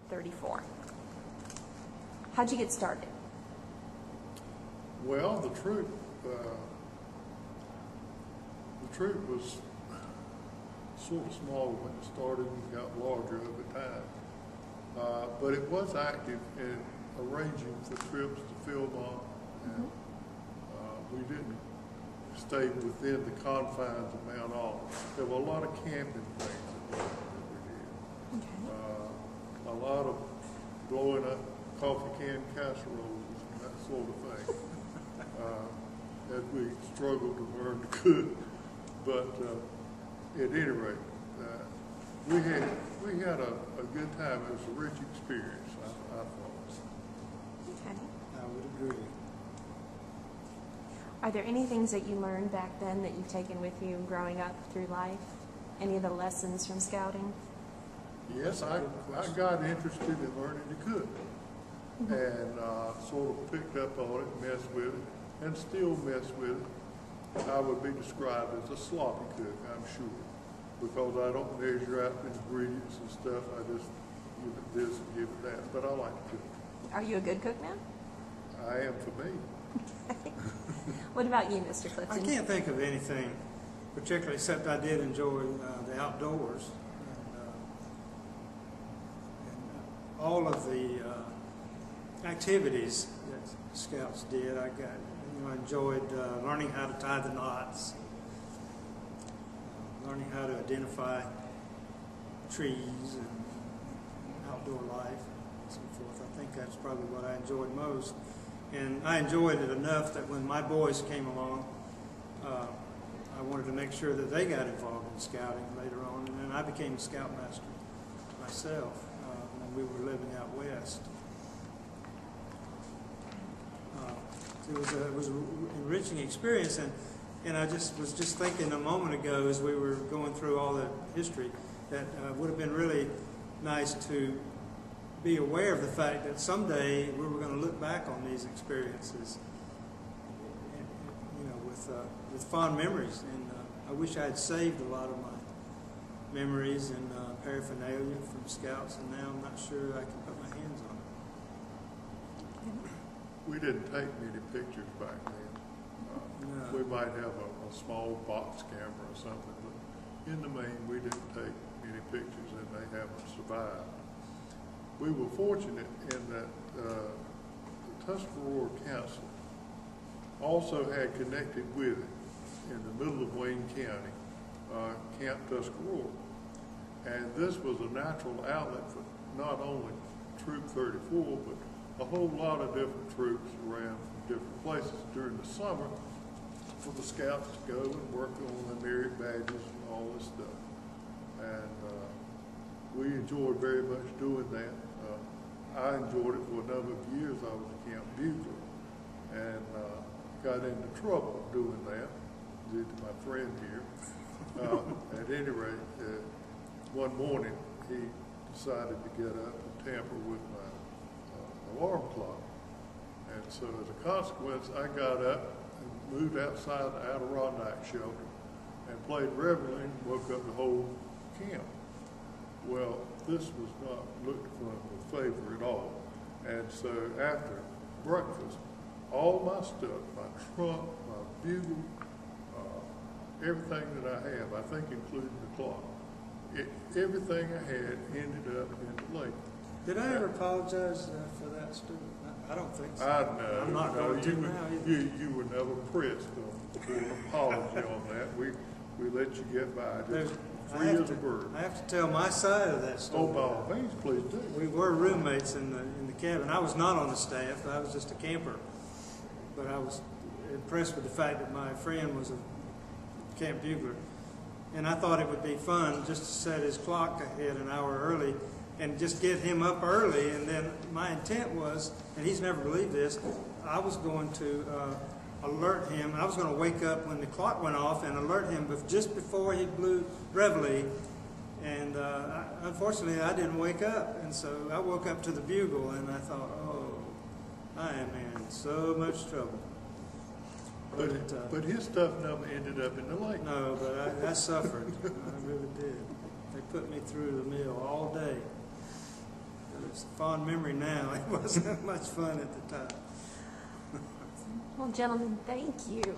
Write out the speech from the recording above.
34. How'd you get started? Well, the troop was sort of small when it started and got larger over time. But it was active in arranging for trips to Philmont, and we didn't stay within the confines of Mount Olive. There were a lot of camping things that we did. Okay. A lot of blowing up coffee can casseroles and that sort of thing. As we struggled to learn to cook. But at any rate, we had a good time. It was a rich experience, I thought. Okay. I would agree. Are there any things that you learned back then that you've taken with you growing up through life? Any of the lessons from scouting? Yes, I got interested in learning to cook, and sort of picked up on it, messed with it, and still mess with it. I would be described as a sloppy cook, I'm sure, because I don't measure out the ingredients and stuff. I just give it this and give it that, but I like to cook. Are you a good cook now? I am for me. What about you, Mr. Clifton? I can't think of anything particularly, except I did enjoy the outdoors. And all of the activities that Scouts did. I enjoyed learning how to tie the knots, learning how to identify trees and outdoor life and so forth. I think that's probably what I enjoyed most. And I enjoyed it enough that when my boys came along, I wanted to make sure that they got involved in scouting later on. And then I became a scoutmaster myself when we were living out west. It was an enriching experience, and I was just thinking a moment ago as we were going through all the history that would have been really nice to be aware of the fact that someday we were going to look back on these experiences, with fond memories. And I wish I had saved a lot of my memories and paraphernalia from Scouts, and now I'm not sure I can put my hands on it. We didn't take many pictures back then. No. We might have a small box camera or something, but in the main, we didn't take many pictures, and they haven't survived. We were fortunate in that the Tuscarora Council also had connected with it in the middle of Wayne County, Camp Tuscarora. And this was a natural outlet for not only Troop 34, but a whole lot of different troops around from different places during the summer for the Scouts to go and work on the merit badges and all this stuff. And we enjoyed very much doing that. I enjoyed it for a number of years. I was a camp bugler and got into trouble doing that due to my friend here. At any rate, one morning he decided to get up and tamper with my alarm clock. And so as a consequence, I got up and moved outside the Adirondack shelter and played reveille and woke up the whole camp. Well, this was not looked upon with favor at all. And so after breakfast, all my stuff, my trunk, my bugle, everything that I have, I think including the clock, everything I had ended up in the lake. Did I ever apologize for that, Stuart? I don't think so. I'm not going to now either. You were never pressed for an apology on that. We let you get by just free as a bird. I have to tell my side of that story. Oh, by all means, please do. We were roommates in the cabin. I was not on the staff. I was just a camper. But I was impressed with the fact that my friend was a camp bugler. And I thought it would be fun just to set his clock ahead an hour early and just get him up early. And then my intent was, and he's never believed this, I was going to alert him. I was going to wake up when the clock went off and alert him just before he blew reveille. And unfortunately, I didn't wake up. And so I woke up to the bugle, and I thought, oh, I am in so much trouble. But his stuff never ended up in the lake. No, but I suffered. I really did. They put me through the mill all day. It's a fond memory now. It wasn't much fun at the time. Well, gentlemen, thank you.